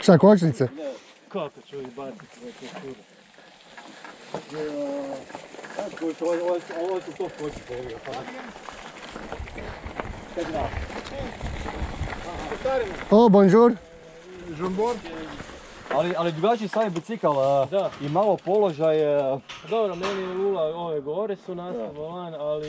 Šta, kočnice? Kako ću ih baciti za to kuda? Ovo su to koči povio. O, bonjour. Žumbor? Ali drugačiji sami bicikl i malo položaj. Dobro, meni je lula ove gore su nastavno van, ali